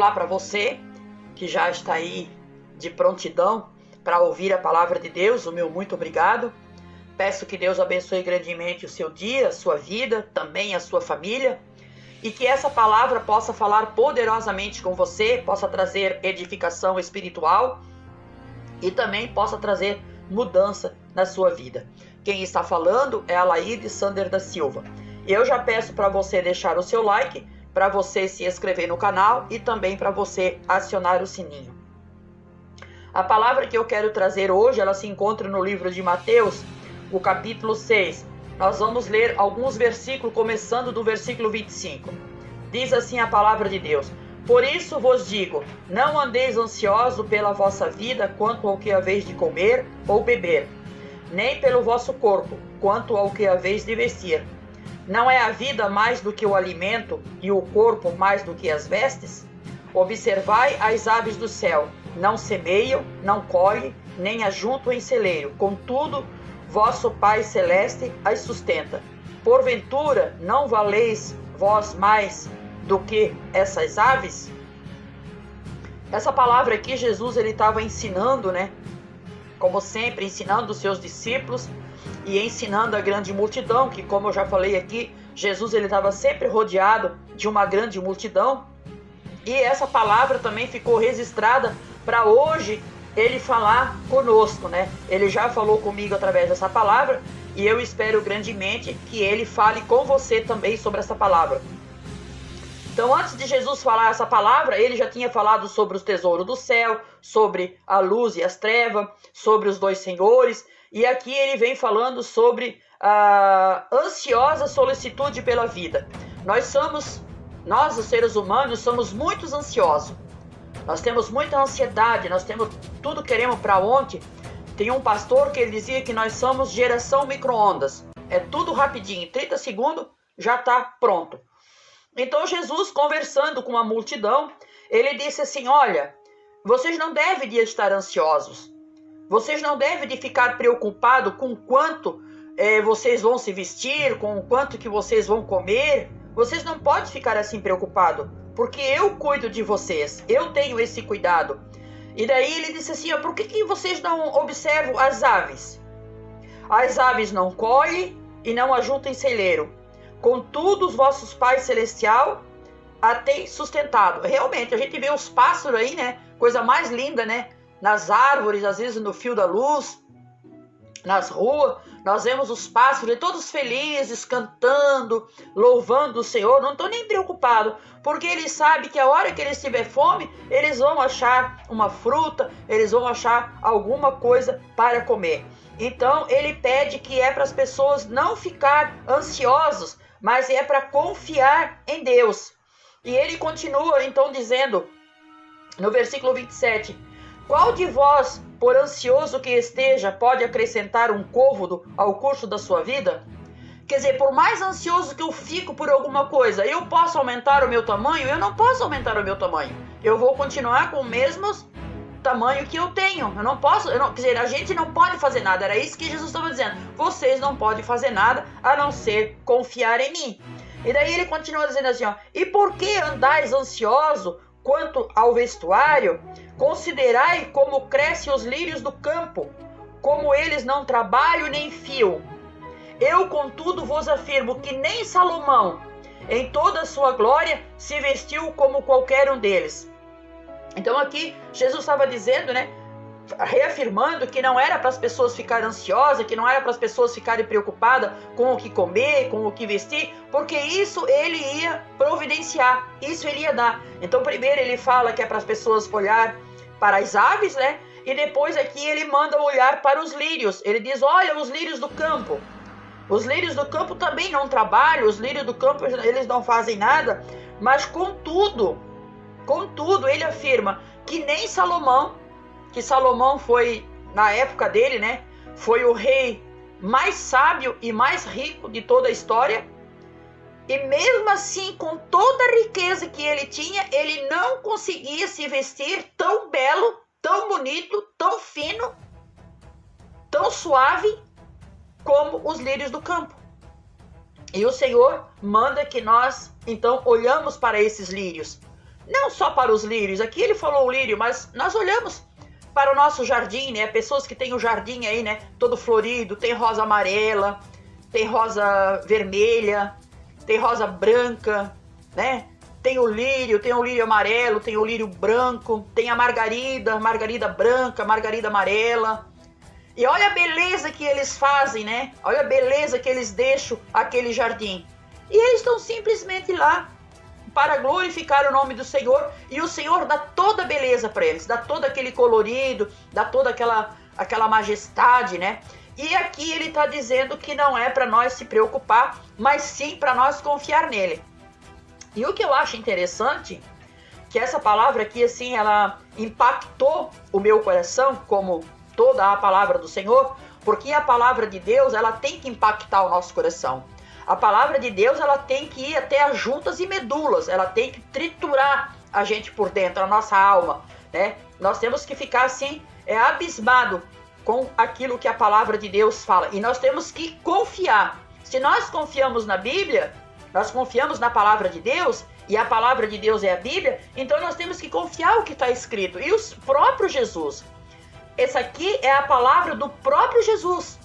falar para você que já está aí de prontidão para ouvir a palavra de Deus, o meu muito obrigado. Peço que Deus abençoe grandemente o seu dia, a sua vida, também a sua família, e que essa palavra possa falar poderosamente com você, possa trazer edificação espiritual e também possa trazer mudança na sua vida. Quem está falando é a Laide Sander da Silva. Eu já peço para você deixar o seu like, para você se inscrever no canal e também para você acionar o sininho. A palavra que eu quero trazer hoje, ela se encontra no livro de Mateus, o capítulo 6. Nós vamos ler alguns versículos, começando do versículo 25. Diz assim a palavra de Deus: Por isso vos digo, não andeis ansioso pela vossa vida, quanto ao que haveis de comer ou beber, nem pelo vosso corpo, quanto ao que haveis de vestir. Não é a vida mais do que o alimento, e o corpo mais do que as vestes? Observai as aves do céu, não semeiam, não colhem, nem ajuntam em celeiro, contudo, vosso Pai Celeste as sustenta. Porventura, não valeis vós mais do que essas aves? Essa palavra aqui, Jesus ele estava ensinando, né? Como sempre, ensinando os seus discípulos e ensinando a grande multidão, que como eu já falei aqui, Jesus ele estava sempre rodeado de uma grande multidão. E essa palavra também ficou registrada para hoje ele falar conosco, né? Ele já falou comigo através dessa palavra e eu espero grandemente que ele fale com você também sobre essa palavra. Então, antes de Jesus falar essa palavra, ele já tinha falado sobre os tesouros do céu, sobre a luz e as trevas, sobre os dois senhores, e aqui ele vem falando sobre a ansiosa solicitude pela vida. Nós, os seres humanos, somos muito ansiosos. Nós temos muita ansiedade, nós temos tudo queremos para ontem. Tem um pastor que ele dizia que nós somos geração micro-ondas. É tudo rapidinho, em 30 segundos já está pronto. Então Jesus, conversando com a multidão, ele disse assim: olha, vocês não devem de estar ansiosos. Vocês não devem de ficar preocupados com quanto vocês vão se vestir, com quanto que vocês vão comer. Vocês não podem ficar assim preocupados, porque eu cuido de vocês, eu tenho esse cuidado. E daí ele disse assim: ó, por que vocês não observam as aves? As aves não colhem e não ajuntam em celeiro. Contudo, os vossos pais celestial a têm sustentado. Realmente, a gente vê os pássaros aí, né? Coisa mais linda, né? Nas árvores, às vezes no fio da luz, nas ruas, nós vemos os pássaros todos felizes, cantando, louvando o Senhor. Não estão nem preocupados, porque eles sabem que a hora que eles tiverem fome, eles vão achar uma fruta, eles vão achar alguma coisa para comer. Então, ele pede que é para as pessoas não ficar ansiosos, mas é para confiar em Deus. E ele continua então dizendo, no versículo 27, qual de vós, por ansioso que esteja, pode acrescentar um côvado ao curso da sua vida? Quer dizer, por mais ansioso que eu fico por alguma coisa, eu posso aumentar o meu tamanho? Eu não posso aumentar o meu tamanho. Eu vou continuar com o mesmo tamanho que eu tenho. Eu não posso, quer dizer, a gente não pode fazer nada. Era isso que Jesus estava dizendo. Vocês não podem fazer nada a não ser confiar em mim. E daí ele continua dizendo assim, ó, e por que andais ansioso quanto ao vestuário? Considerai como crescem os lírios do campo, como eles não trabalham nem fiam. Eu, contudo, vos afirmo que nem Salomão, em toda a sua glória, se vestiu como qualquer um deles. Então aqui Jesus estava dizendo, né, reafirmando que não era para as pessoas ficarem ansiosas, que não era para as pessoas ficarem preocupadas com o que comer, com o que vestir, porque isso ele ia providenciar, isso ele ia dar. Então primeiro ele fala que é para as pessoas olhar para as aves, né, e depois aqui ele manda olhar para os lírios. Ele diz, olha os lírios do campo. Os lírios do campo também não trabalham, os lírios do campo eles não fazem nada, mas contudo, ele afirma que nem Salomão, que Salomão foi, na época dele, né, foi o rei mais sábio e mais rico de toda a história, e mesmo assim, com toda a riqueza que ele tinha, ele não conseguia se vestir tão belo, tão bonito, tão fino, tão suave, como os lírios do campo. E o Senhor manda que nós, então, olhamos para esses lírios. não só para os lírios, aqui ele falou o lírio, mas nós olhamos para o nosso jardim, né? Pessoas que têm o jardim aí, né? Todo florido, tem rosa amarela, tem rosa vermelha, tem rosa branca, né? Tem o lírio amarelo, tem o lírio branco, tem a margarida branca, margarida amarela. E olha a beleza que eles fazem, né? Olha a beleza que eles deixam aquele jardim. E eles estão simplesmente lá para glorificar o nome do Senhor, e o Senhor dá toda a beleza para eles, dá todo aquele colorido, dá toda aquela majestade, né? E aqui ele está dizendo que não é para nós se preocupar, mas sim para nós confiar nele. E o que eu acho interessante, que essa palavra aqui, assim, ela impactou o meu coração, como toda a palavra do Senhor, porque a palavra de Deus, ela tem que impactar o nosso coração. A palavra de Deus, ela tem que ir até as juntas e medulas, ela tem que triturar a gente por dentro, a nossa alma, né? Nós temos que ficar assim, abismado com aquilo que a palavra de Deus fala, e nós temos que confiar. Se nós confiamos na Bíblia, nós confiamos na palavra de Deus, e a palavra de Deus é a Bíblia, então nós temos que confiar o que está escrito. E o próprio Jesus, essa aqui é a palavra do próprio Jesus.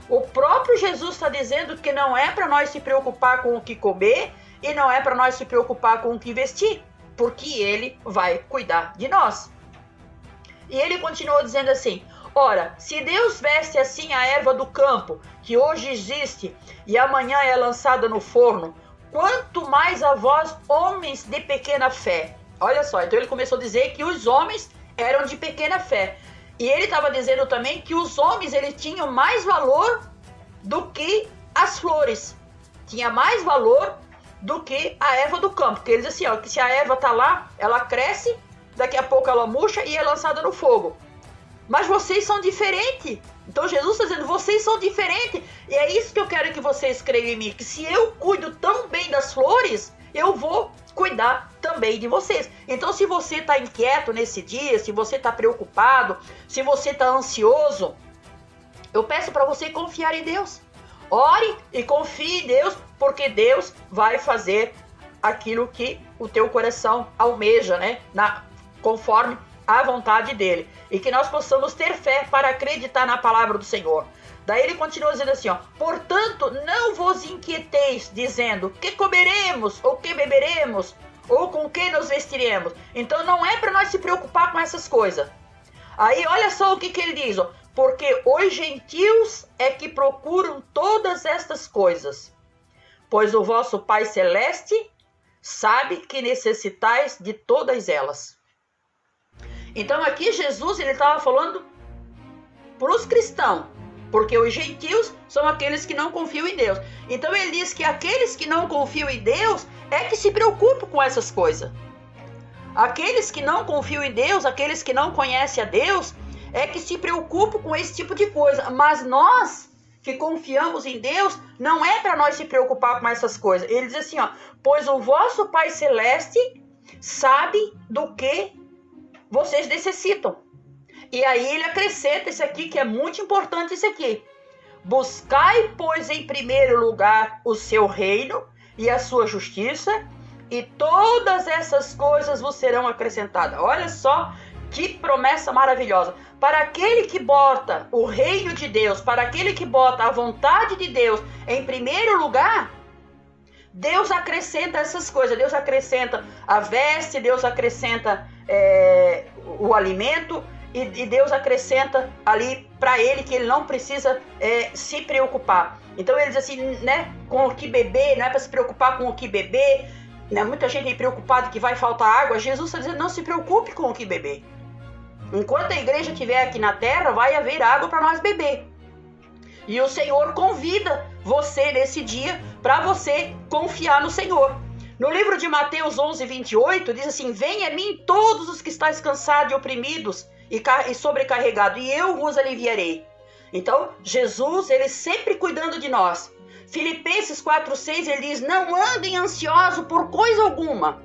O próprio Jesus está dizendo que não é para nós se preocupar com o que comer e não é para nós se preocupar com o que vestir, porque ele vai cuidar de nós. E ele continuou dizendo assim: ora, se Deus veste assim a erva do campo, que hoje existe e amanhã é lançada no forno, quanto mais a vós, homens de pequena fé. Olha só, então ele começou a dizer que os homens eram de pequena fé. E ele estava dizendo também que os homens, eles tinham mais valor do que as flores. Tinha mais valor do que a erva do campo. Porque ele diz assim, ó, que se a erva está lá, ela cresce, daqui a pouco ela murcha e é lançada no fogo. Mas vocês são diferentes. Então Jesus está dizendo, vocês são diferentes. E é isso que eu quero que vocês creiam em mim. Que se eu cuido tão bem das flores, eu vou cuidar também de vocês. Então, se você está inquieto nesse dia, se você está preocupado, se você está ansioso, eu peço para você confiar em Deus. Ore e confie em Deus, porque Deus vai fazer aquilo que o teu coração almeja, né? Conforme a vontade dele. E que nós possamos ter fé para acreditar na palavra do Senhor. Daí ele continua dizendo assim, ó, portanto, não vos inquieteis, dizendo, que comeremos, ou que beberemos, ou com que nos vestiremos. Então não é para nós se preocupar com essas coisas. Aí olha só o que ele diz, ó, porque os gentios é que procuram todas estas coisas, pois o vosso Pai Celeste sabe que necessitais de todas elas. Então aqui Jesus, ele estava falando para os cristãos, porque os gentios são aqueles que não confiam em Deus. Então ele diz que aqueles que não confiam em Deus é que se preocupam com essas coisas. Aqueles que não confiam em Deus, aqueles que não conhecem a Deus, é que se preocupam com esse tipo de coisa. Mas nós que confiamos em Deus, não é para nós se preocupar com essas coisas. Ele diz assim, ó, pois o vosso Pai Celeste sabe do que vocês necessitam. E aí ele acrescenta esse aqui, que é muito importante esse aqui. Buscai, pois, em primeiro lugar o seu reino e a sua justiça, e todas essas coisas vos serão acrescentadas. Olha só que promessa maravilhosa. Para aquele que bota o reino de Deus, para aquele que bota a vontade de Deus em primeiro lugar, Deus acrescenta essas coisas. Deus acrescenta a veste, Deus acrescenta o alimento, e Deus acrescenta ali para ele que ele não precisa se preocupar. Então ele diz assim, né, com o que beber, não é para se preocupar com o que beber, né? Muita gente é preocupada que vai faltar água. Jesus está dizendo, não se preocupe com o que beber. Enquanto a igreja estiver aqui na terra, vai haver água para nós beber. E o Senhor convida você nesse dia para você confiar no Senhor. No livro de Mateus 11, 28, diz assim, venha a mim todos os que estáis cansados e oprimidos e sobrecarregado, e eu vos aliviarei. Então, Jesus, ele sempre cuidando de nós. Filipenses 4,6, ele diz, não andem ansiosos por coisa alguma.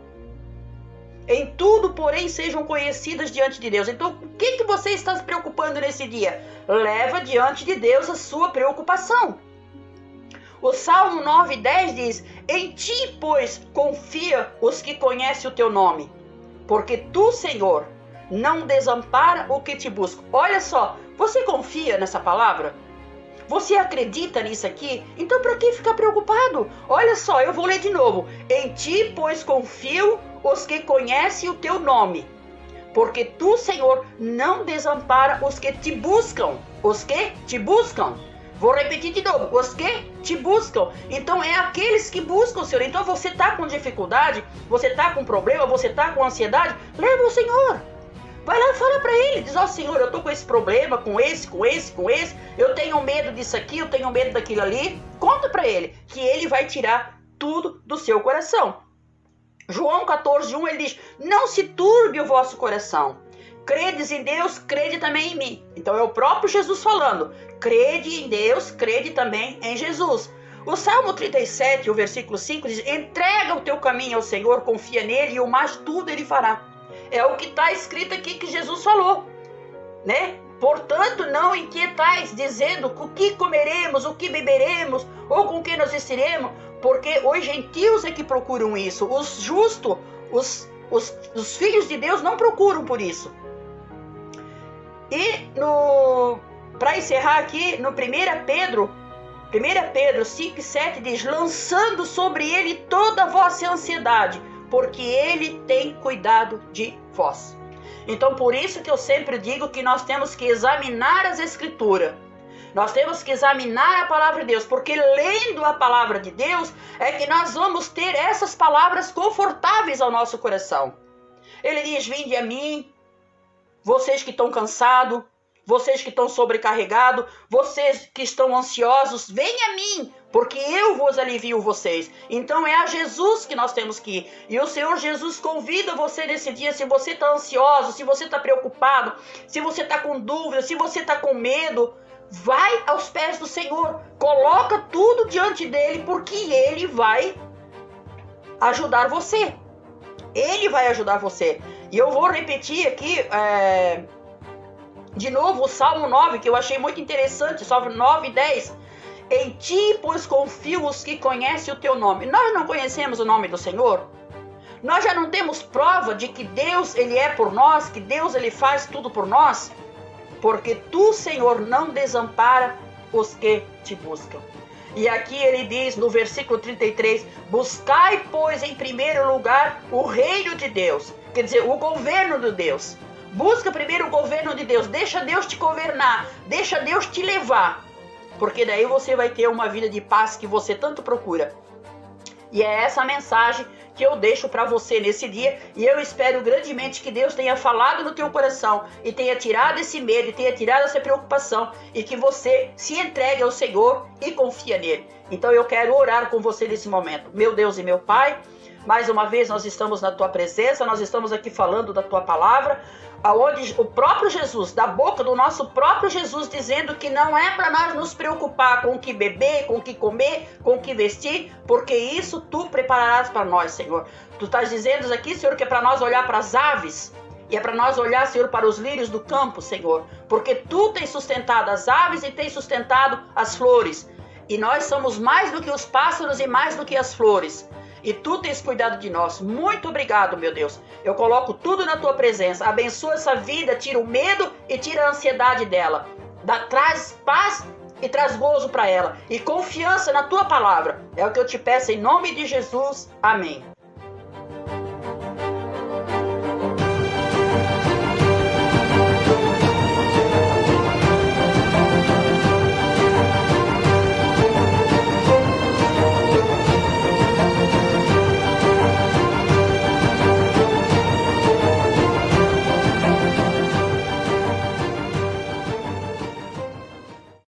Em tudo, porém, sejam conhecidas diante de Deus. Então, o que você está se preocupando nesse dia? Leva diante de Deus a sua preocupação. O Salmo 9,10 diz, em ti, pois, confia os que conhecem o teu nome. porque tu, Senhor, não desampara o que te busca. Olha só, você confia nessa palavra? Você acredita nisso aqui? Então para que ficar preocupado? Olha só, eu vou ler de novo. Em ti, pois, confio os que conhecem o teu nome. Porque tu, Senhor, não desampara os que te buscam. Os que te buscam. Vou repetir de novo. Os que te buscam. Então é aqueles que buscam, Senhor. Então você está com dificuldade, você está com problema, você está com ansiedade, leva ao Senhor. Vai lá e fala para ele, diz, ó Senhor, eu tô com esse problema, com esse, eu tenho medo disso aqui, eu tenho medo daquilo ali. Conta para ele, que ele vai tirar tudo do seu coração. João 14:1, ele diz, não se turbe o vosso coração. Credes em Deus, crede também em mim. Então é o próprio Jesus falando, crede em Deus, crede também em Jesus. O Salmo 37, o versículo 5 diz, entrega o teu caminho ao Senhor, confia nele e o mais tudo ele fará. É o que está escrito aqui que Jesus falou, né? Portanto, não inquietais, dizendo o que comeremos, o que beberemos, ou com que nos vestiremos, porque os gentios é que procuram isso. Os justos, os filhos de Deus não procuram por isso. E para encerrar aqui, no 1 Pedro 5:7 diz, lançando sobre ele toda a vossa ansiedade, porque ele tem cuidado de vós. Então, por isso que eu sempre digo que nós temos que examinar as Escrituras. Nós temos que examinar a palavra de Deus, porque lendo a palavra de Deus é que nós vamos ter essas palavras confortáveis ao nosso coração. Ele diz, vinde a mim, vocês que estão cansados, vocês que estão sobrecarregados, vocês que estão ansiosos, venham a mim, porque eu vos alivio vocês. Então é a Jesus que nós temos que ir. E o Senhor Jesus convida você nesse dia, se você está ansioso, se você está preocupado, se você está com dúvida, se você está com medo, vai aos pés do Senhor, coloca tudo diante dele, porque ele vai ajudar você. Ele vai ajudar você. E eu vou repetir aqui, de novo, o Salmo 9, que eu achei muito interessante, Salmo 9:10. Em ti, pois, confio os que conhecem o teu nome. Nós não conhecemos o nome do Senhor? Nós já não temos prova de que Deus, ele é por nós, que Deus, ele faz tudo por nós? Porque tu, Senhor, não desampara os que te buscam. E aqui ele diz no versículo 33, buscai, pois, em primeiro lugar o reino de Deus. Quer dizer, o governo de Deus. Busca primeiro o governo de Deus, deixa Deus te governar, deixa Deus te levar, porque daí você vai ter uma vida de paz que você tanto procura. E é essa mensagem que eu deixo para você nesse dia, e eu espero grandemente que Deus tenha falado no teu coração e tenha tirado esse medo, e tenha tirado essa preocupação, e que você se entregue ao Senhor e confia nele. Então eu quero orar com você nesse momento. Meu Deus e meu Pai, mais uma vez nós estamos na tua presença, nós estamos aqui falando da tua palavra, aonde o próprio Jesus, da boca do nosso próprio Jesus, dizendo que não é para nós nos preocupar com o que beber, com o que comer, com o que vestir, porque isso tu prepararás para nós, Senhor. Tu estás dizendo aqui, Senhor, que é para nós olhar para as aves, e é para nós olhar, Senhor, para os lírios do campo, Senhor, porque tu tens sustentado as aves e tens sustentado as flores, e nós somos mais do que os pássaros e mais do que as flores. E tu tens cuidado de nós. Muito obrigado, meu Deus. Eu coloco tudo na tua presença. Abençoa essa vida, tira o medo e tira a ansiedade dela. Traz paz e traz gozo para ela. E confiança na tua palavra. É o que eu te peço em nome de Jesus. Amém.